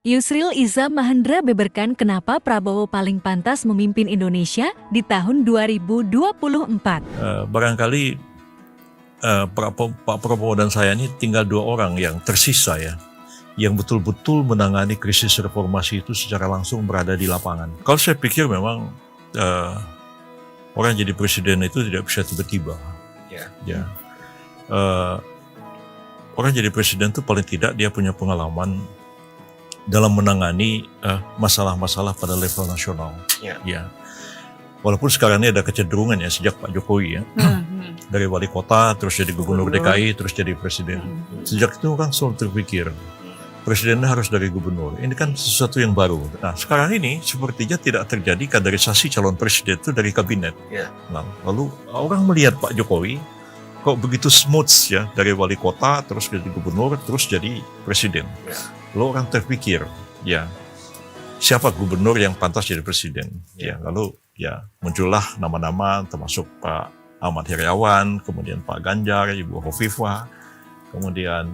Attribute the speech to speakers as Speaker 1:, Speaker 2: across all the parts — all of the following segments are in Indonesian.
Speaker 1: Yusril Iza Mahendra beberkan kenapa Prabowo paling pantas memimpin Indonesia di tahun 2024.
Speaker 2: Barangkali Pak Prabowo dan saya ini tinggal dua orang yang tersisa ya, yang betul-betul menangani krisis reformasi itu secara langsung berada di lapangan. Kalau saya pikir memang orang jadi presiden itu tidak bisa tiba-tiba. Orang jadi presiden itu paling tidak dia punya pengalaman dalam menangani masalah-masalah pada level nasional. Ya. Walaupun sekarang ini ada kecenderungan ya sejak Pak Jokowi ya, dari wali kota terus jadi gubernur DKI terus jadi presiden. Sejak itu kan selalu terpikir presidennya harus dari gubernur. Ini kan sesuatu yang baru. Nah sekarang ini sepertinya tidak terjadi kaderisasi calon presiden itu dari kabinet. Nah, lalu orang melihat Pak Jokowi kok begitu smooth ya, dari wali kota terus jadi gubernur terus jadi presiden. Lalu orang terpikir, ya siapa gubernur yang pantas jadi presiden? Ya, lalu ya muncullah nama-nama termasuk Pak Ahmad Heriawan, kemudian Pak Ganjar, Ibu Hovifah, kemudian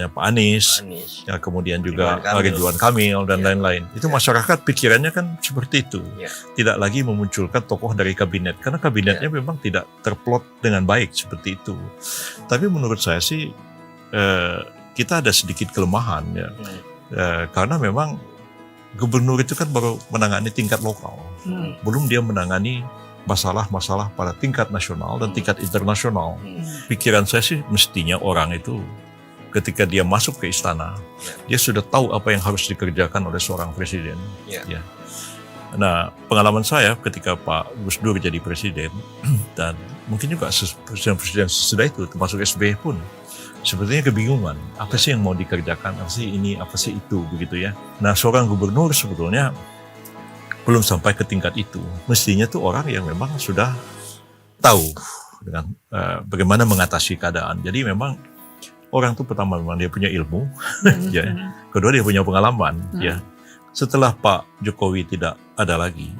Speaker 2: Pak Anies, ya kemudian juga Ridwan Kamil dan lain-lain. Itu masyarakat pikirannya kan seperti itu, tidak lagi memunculkan tokoh dari kabinet karena kabinetnya memang tidak terplot dengan baik seperti itu. Tapi menurut saya sih kita ada sedikit kelemahan ya, karena memang gubernur itu kan baru menangani tingkat lokal, belum dia menangani masalah-masalah pada tingkat nasional dan tingkat internasional. Pikiran saya sih mestinya orang itu ketika dia masuk ke istana, dia sudah tahu apa yang harus dikerjakan oleh seorang presiden. Ya. Nah, pengalaman saya ketika Pak Gus Dur jadi presiden dan mungkin juga presiden-presiden sesudah itu, termasuk SBY pun, sepertinya kebingungan, apa sih yang mau dikerjakan, apa sih ini, apa sih itu, begitu ya. Nah, seorang gubernur sebetulnya belum sampai ke tingkat itu. Mestinya tuh orang yang memang sudah tahu dengan bagaimana mengatasi keadaan. Jadi memang orang tuh pertama memang dia punya ilmu, ya. Kedua dia punya pengalaman, ya. Setelah Pak Jokowi tidak ada lagi,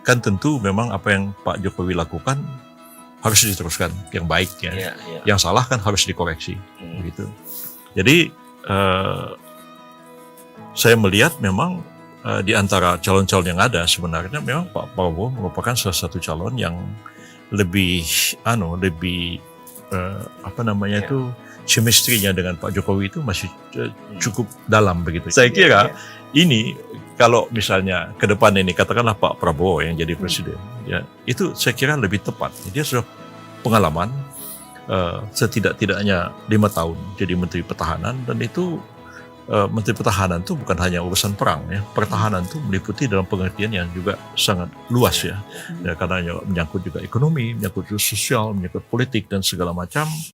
Speaker 2: kan tentu memang apa yang Pak Jokowi lakukan harus diteruskan yang baik ya. Yang salah kan harus dikoreksi, begitu. Jadi saya melihat memang di antara calon-calon yang ada sebenarnya memang Pak Prabowo merupakan salah satu calon yang lebih chemistry-nya dengan Pak Jokowi itu masih cukup dalam begitu. Saya kira ini kalau misalnya ke depan ini katakanlah Pak Prabowo yang jadi presiden, ya itu saya kira lebih tepat. Dia sudah pengalaman setidak-tidaknya 5 tahun jadi Menteri Pertahanan, dan itu Menteri Pertahanan itu bukan hanya urusan perang ya, pertahanan itu meliputi dalam pengertian yang juga sangat luas ya, karena menyangkut juga ekonomi, menyangkut sosial, menyangkut politik dan segala macam.